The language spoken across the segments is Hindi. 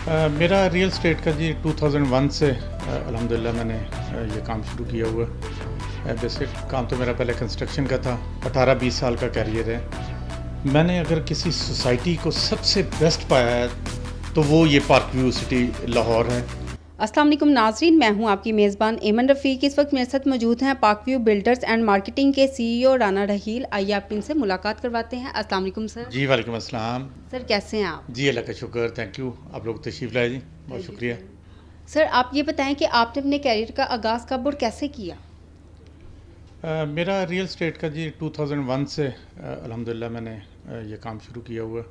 मेरा रियल स्टेट का जी 2001 से अल्हम्दुलिल्लाह मैंने ये काम शुरू किया हुआ है। बेसिक काम तो मेरा पहले कंस्ट्रक्शन का था। 18-20 साल का कैरियर है। मैंने अगर किसी सोसाइटी को सबसे बेस्ट पाया है तो वो ये पार्क व्यू सिटी लाहौर है। अस्सलाम वालेकुम नाज़रीन, मैं हूं आपकी मेज़बान एमन रफ़ीक। इस वक्त मेरे साथ मौजूद हैं park view builders and marketing के सीईओ राना रहील। आइए आप इनसे मुलाकात करवाते हैं। अस्सलाम वालेकुम सर। जी वालेकुम अस्सलाम। सर कैसे हैं आप? जी अल्लाह का शुक्र, थैंक यू। आप लोग तशरीफ़ लाए जी, बहुत थैंक यू शुक्रिया। सर। सर आप ये बताएं कि आपने अपने कैरियर का आगाज़ कब और कैसे किया? मेरा रियल स्टेट का जी 2001 से अल्हम्दुलिल्लाह मैंने ये काम शुरू किया हुआ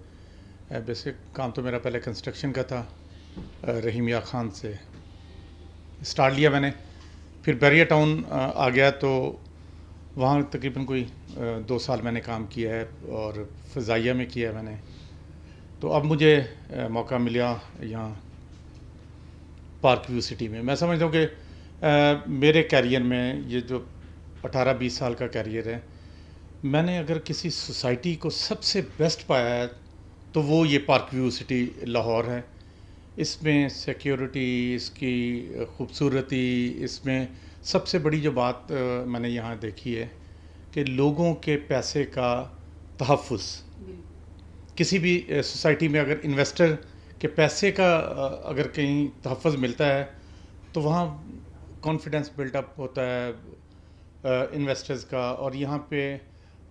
है। बेसिक काम तो मेरा पहले कंस्ट्रक्शन का था। रहीम या खान से स्टार्ट लिया मैंने, फिर बैरिया टाउन आ गया तो वहाँ तकरीबन कोई 2 साल मैंने काम किया है और फ़ज़ाइया में किया है मैंने। तो अब मुझे मौका मिला यहाँ पार्क व्यू सिटी में। मैं समझता हूँ कि मेरे कैरियर में ये जो 18-20 साल का कैरियर है, मैंने अगर किसी सोसाइटी को सबसे बेस्ट पाया है तो वो ये पार्क व्यू सिटी लाहौर है। इसमें सिक्योरिटी, इसकी खूबसूरती, इसमें सबसे बड़ी जो बात मैंने यहाँ देखी है कि लोगों के पैसे का तहफ़्फ़ुज़। किसी भी सोसाइटी में अगर इन्वेस्टर के पैसे का अगर कहीं तहफ़्फ़ुज़ मिलता है तो वहाँ कॉन्फिडेंस बिल्टअप होता है इन्वेस्टर्स का। और यहाँ पे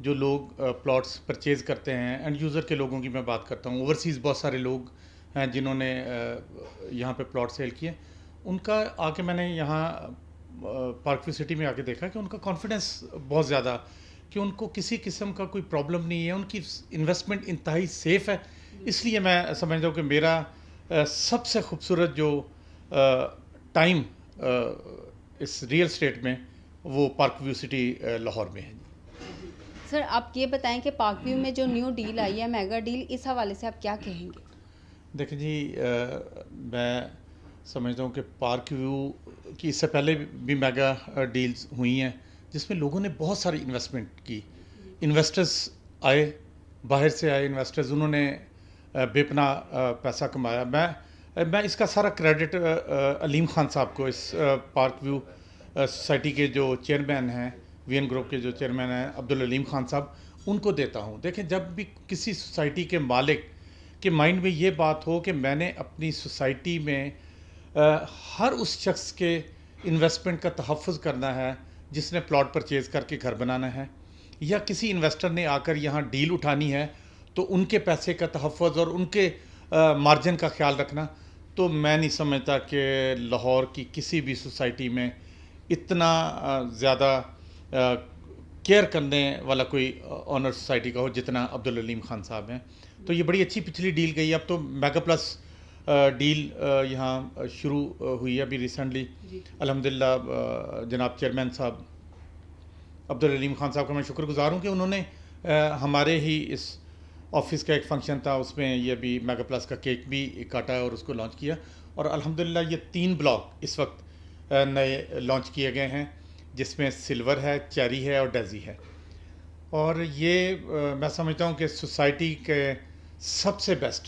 जो लोग प्लॉट्स परचेज़ करते हैं, एंड यूज़र के लोगों की मैं बात करता हूँ, ओवरसीज़ बहुत सारे लोग हैं जिन्होंने यहाँ पे प्लॉट सेल किए। उनका आके मैंने यहाँ पार्क व्यू सिटी में आके देखा कि उनका कॉन्फिडेंस बहुत ज़्यादा, कि उनको किसी किस्म का कोई प्रॉब्लम नहीं है, उनकी इन्वेस्टमेंट इंतहाई सेफ़ है। इसलिए मैं समझता हूँ कि मेरा सबसे खूबसूरत जो टाइम इस रियल स्टेट में वो पार्क व्यू सिटी लाहौर में है। सर आप ये बताएं कि पार्क व्यू में जो न्यू डील आई है, मेगा डील, इस हवाले से आप क्या कहेंगे? देखिए जी, मैं समझता हूँ कि पार्क व्यू की इससे पहले भी मेगा डील्स हुई हैं जिसमें लोगों ने बहुत सारी इन्वेस्टमेंट की। इन्वेस्टर्स आए, बाहर से आए इन्वेस्टर्स, उन्होंने बेपना पैसा कमाया। मैं इसका सारा क्रेडिट अलीम खान साहब को, इस पार्क व्यू सोसाइटी के जो चेयरमैन हैं, वीएन ग्रुप के जो चेयरमैन हैं अब्दुल अलीम खान साहब, उनको देता हूँ। देखें, जब भी किसी सोसाइटी के मालिक के माइंड में ये बात हो कि मैंने अपनी सोसाइटी में हर उस शख्स के इन्वेस्टमेंट का तहफ़्फ़ुज़ करना है जिसने प्लॉट परचेज़ करके घर बनाना है, या किसी इन्वेस्टर ने आकर यहाँ डील उठानी है तो उनके पैसे का तहफ़्फ़ुज़ और उनके मार्जिन का ख्याल रखना, तो मैं नहीं समझता कि लाहौर की किसी भी सोसाइटी में इतना ज़्यादा केयर करने वाला कोई ऑनर सोसाइटी का हो जितना अब्दुल अलीम खान साहब हैं। तो ये बड़ी अच्छी पिछली डील गई। अब तो मेगा प्लस डील यहाँ शुरू हुई है अभी रिसेंटली अल्हम्दुलिल्लाह। जनाब चेयरमैन साहब अब्दुल अलीम खान साहब का मैं शुक्रगुज़ार हूँ कि उन्होंने हमारे ही इस ऑफिस का एक फंक्शन था, उसमें ये अभी मेगा प्लस का केक भी काटा है और उसको लॉन्च किया। और अल्हम्दुलिल्लाह ये 3 ब्लॉक इस वक्त नए लॉन्च किए गए हैं, जिसमें सिल्वर है, चेरी है और डेज़ी है। और ये मैं समझता हूँ कि सोसाइटी के सबसे बेस्ट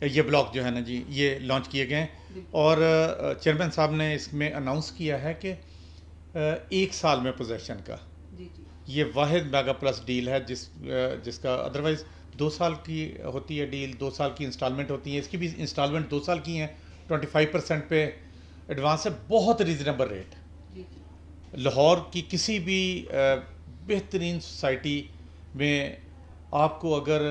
ये ब्लॉक जो है ना जी, ये लॉन्च किए गए हैं। और चेयरमैन साहब ने इसमें अनाउंस किया है कि 1 साल में पोजेसन का ये वाहिद मेगा प्लस डील है जिसका अदरवाइज़ 2 साल की होती है डील, 2 साल की इंस्टॉलमेंट होती है। इसकी भी इंस्टॉलमेंट 2 साल की हैं, 25% पे एडवांस है, बहुत रीज़नेबल रेट। लाहौर की किसी भी बेहतरीन सोसाइटी में आपको अगर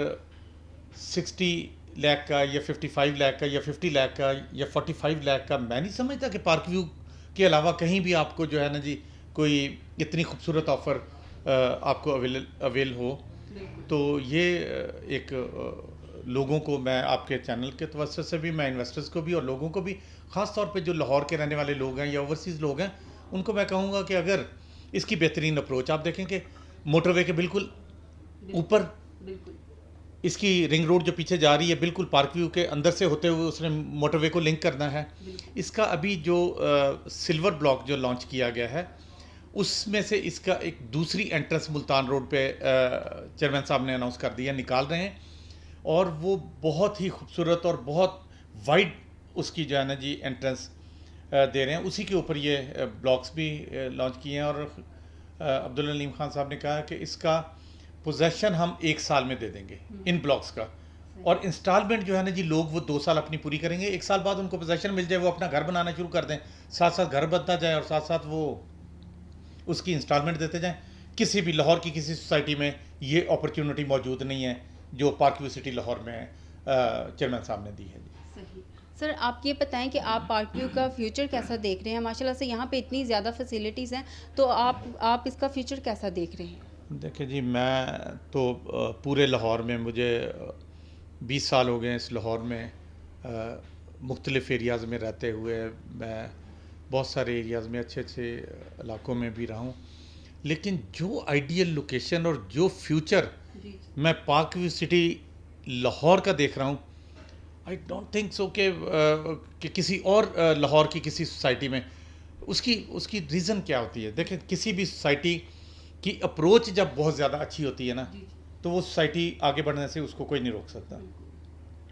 60 लाख का या 55 लाख का या 50 लाख का या 45 लाख का, मैं नहीं समझता कि पार्क व्यू के अलावा कहीं भी आपको जो है ना जी कोई इतनी खूबसूरत ऑफ़र आपको अवेल हो। तो ये एक लोगों को मैं आपके चैनल के तवज्जो से भी, मैं इन्वेस्टर्स को भी और लोगों को भी, ख़ास तौर पे जो लाहौर के रहने वाले लोग हैं या ओवरसीज़ लोग हैं, उनको मैं कहूँगा कि अगर इसकी बेहतरीन अप्रोच आप देखें कि मोटरवे के बिल्कुल ऊपर इसकी रिंग रोड जो पीछे जा रही है, बिल्कुल पार्क व्यू के अंदर से होते हुए उसने मोटरवे को लिंक करना है। इसका अभी जो सिल्वर ब्लॉक जो लॉन्च किया गया है, उसमें से इसका एक दूसरी एंट्रेंस मुल्तान रोड पे चेयरमैन साहब ने अनाउंस कर दिया, निकाल रहे हैं। और वो बहुत ही खूबसूरत और बहुत वाइड उसकी जो है ना जी एंट्रेंस दे रहे हैं। उसी के ऊपर ये ब्लॉक्स भी लॉन्च किए हैं और अब्दुल अलीम खान साहब ने कहा कि इसका पोजेसन हम 1 साल में दे देंगे इन ब्लॉक्स का, और इंस्टॉलमेंट जो है ना जी लोग वो 2 साल अपनी पूरी करेंगे, 1 साल बाद उनको पोजेसन मिल जाए, वो अपना घर बनाना शुरू कर दें, साथ साथ घर बनता जाए और साथ साथ वो उसकी इंस्टॉलमेंट देते जाएं। किसी भी लाहौर की किसी सोसाइटी में ये अपॉर्चुनिटी मौजूद नहीं है जो पार्क व्यू सिटी लाहौर में चेयरमैन साहब ने दी है जी। सही। सर आप ये बताएं कि आप पार्क व्यू का फ्यूचर कैसा देख रहे हैं? माशाल्लाह से यहाँ पे इतनी ज़्यादा फैसिलिटीज़ हैं, तो आप इसका फ्यूचर कैसा देख रहे हैं? देखिए जी, मैं तो पूरे लाहौर में मुझे 20 साल हो गए हैं इस लाहौर में, मुख्तलिफ़ एरियाज़ में रहते हुए। मैं बहुत सारे एरियाज़ में अच्छे अच्छे इलाकों में भी रहा हूँ, लेकिन जो आइडियल लोकेशन और जो फ्यूचर मैं पार्क व्यू सिटी लाहौर का देख रहा हूँ, आई डोंट थिंक सो कि किसी और लाहौर की किसी सोसाइटी में उसकी उसकी रीज़न क्या होती है। देखें, किसी भी सोसाइटी की अप्रोच जब बहुत ज़्यादा अच्छी होती है ना, तो वो सोसाइटी आगे बढ़ने से उसको कोई नहीं रोक सकता।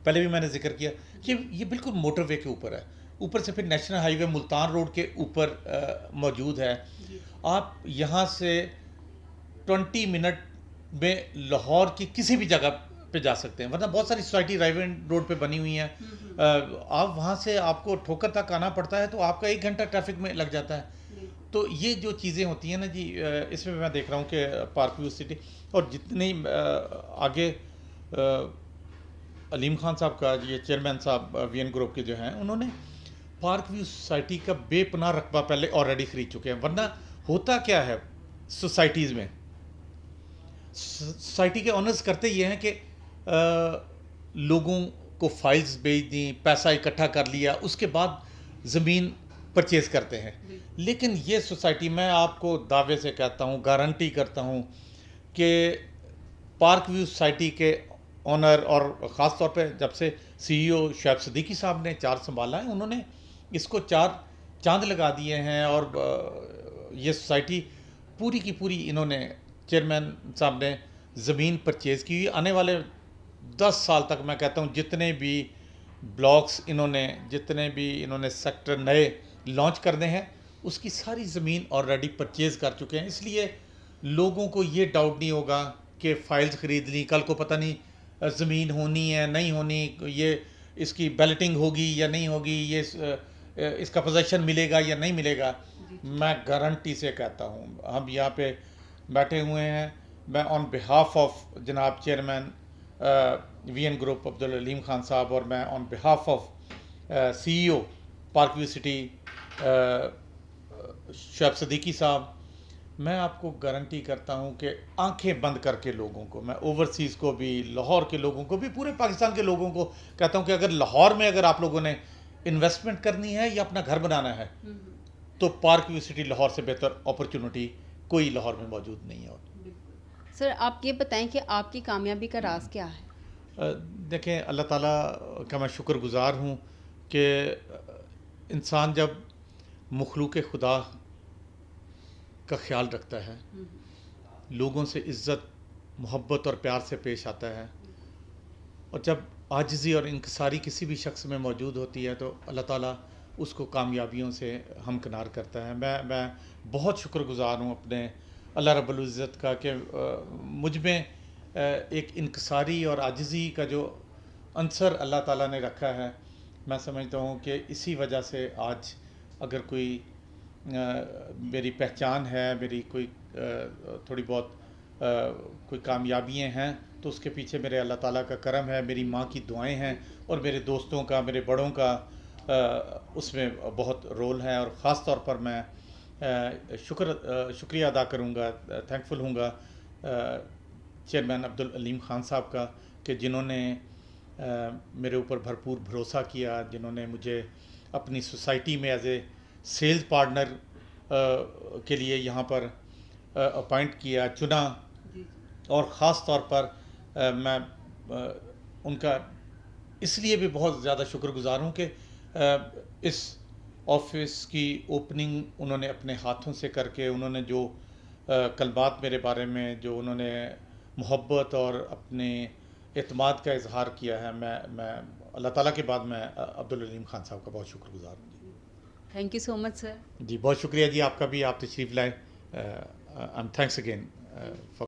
पहले भी मैंने जिक्र किया कि ये बिल्कुल मोटरवे के ऊपर है, ऊपर से फिर नेशनल हाईवे मुल्तान रोड के ऊपर मौजूद है। आप यहाँ से 20 मिनट में लाहौर की किसी भी जगह पे जा सकते हैं, वरना बहुत सारी सोसाइटी राइवन रोड पे बनी हुई हैं। आप वहाँ से आपको ठोकर तक आना पड़ता है तो आपका 1 घंटा ट्रैफिक में लग जाता है। तो ये जो चीज़ें होती हैं ना जी, इसमें मैं देख रहा हूँ कि पार्क व्यू सिटी और जितनी आगे अलीम खान साहब का, ये चेयरमैन साहब वीएन ग्रुप के जो हैं, उन्होंने पार्क व्यू सोसाइटी का बेपनाह रकबा पहले ऑलरेडी खरीद चुके हैं। वरना होता क्या है सोसाइटीज़ में, सोसाइटी के ऑनर्स करते ये हैं कि लोगों को फाइल्स भेज दी, पैसा इकट्ठा कर लिया, उसके बाद ज़मीन परचेज़ करते हैं। लेकिन ये सोसाइटी, मैं आपको दावे से कहता हूँ, गारंटी करता हूँ कि पार्क व्यू सोसाइटी के ऑनर, और ख़ास तौर पे जब से सीईओ शुएब सिद्दीकी साहब ने चार्ज संभाला है, उन्होंने इसको 4 चांद लगा दिए हैं। और ये सोसाइटी पूरी की पूरी, इन्होंने चेयरमैन साहब ने ज़मीन परचेज़ की हुई। आने वाले 10 साल तक मैं कहता हूँ जितने भी ब्लॉक्स जितने भी इन्होंने सेक्टर नए लॉन्च करने हैं, उसकी सारी ज़मीन ऑलरेडी परचेज़ कर चुके हैं। इसलिए लोगों को ये डाउट नहीं होगा कि फ़ाइल्स ख़रीद ली, कल को पता नहीं ज़मीन होनी है नहीं होनी, ये इसकी बैलेटिंग होगी या नहीं होगी, ये इसका पोजेसन मिलेगा या नहीं मिलेगा। मैं गारंटी से कहता हूँ, हम यहाँ पे बैठे हुए हैं, मैं ऑन बिहाफ ऑफ जनाब chairman VN Group Abdul Aleem Khan साहब, और मैं on behalf of CEO Park View City Shoaib Siddiqui साहब, मैं आपको गारंटी करता हूं कि आंखें बंद करके लोगों को, मैं ओवरसीज़ को भी, लाहौर के लोगों को भी, पूरे पाकिस्तान के लोगों को कहता हूं कि अगर लाहौर में अगर आप लोगों ने इन्वेस्टमेंट करनी है या अपना घर बनाना है, तो पार्क व्यू सिटी लाहौर से बेहतर अपॉर्चुनिटी कोई लाहौर में मौजूद नहीं है। सर आप ये बताएं कि आपकी कामयाबी का राज क्या है? देखें, अल्लाह ताला का मैं शुक्रगुज़ार हूँ कि इंसान जब मखलूक खुदा का ख्याल रखता है, लोगों से इज़्ज़त, मोहब्बत और प्यार से पेश आता है, और जब आजिज़ी और इंकसारी किसी भी शख्स में मौजूद होती है, तो अल्लाह ताला उसको कामयाबियों से हमकिनार करता है। मैं बहुत शुक्रगुज़ार हूँ अपने अल्लाह रब्बुल इज़्ज़त का कि मुझ में एक इंकसारी और आजिज़ी का जो अंसर अल्लाह ताला ने रखा है, मैं समझता हूँ कि इसी वजह से आज अगर कोई मेरी पहचान है, मेरी कोई थोड़ी बहुत कोई कामयाबियाँ हैं, तो उसके पीछे मेरे अल्लाह ताला का करम है, मेरी माँ की दुआएं हैं, और मेरे दोस्तों का, मेरे बड़ों का उसमें बहुत रोल है। और ख़ास तौर पर मैं शुक्रिया अदा करूँगा, थैंकफुल हूँगा चेयरमैन अब्दुल अलीम खान साहब का, कि जिन्होंने मेरे ऊपर भरपूर भरोसा किया, जिन्होंने मुझे अपनी सोसाइटी में एज ए सेल्स पार्टनर के लिए यहाँ पर अपॉइंट किया, चुना। और ख़ास तौर पर मैं उनका इसलिए भी बहुत ज़्यादा शुक्रगुज़ार हूँ कि इस ऑफिस की ओपनिंग उन्होंने अपने हाथों से करके, उन्होंने जो कलमात मेरे बारे में, जो उन्होंने मोहब्बत और अपने एतमाद का इजहार किया है, मैं अल्लाह ताला के बाद मैं अब्दुल अलीम खान साहब का बहुत शुक्रगुजार हूँ जी। Thank you so much sir. जी बहुत शुक्रिया जी आपका भी, आप तशरीफ़ लाए। I am thanks again for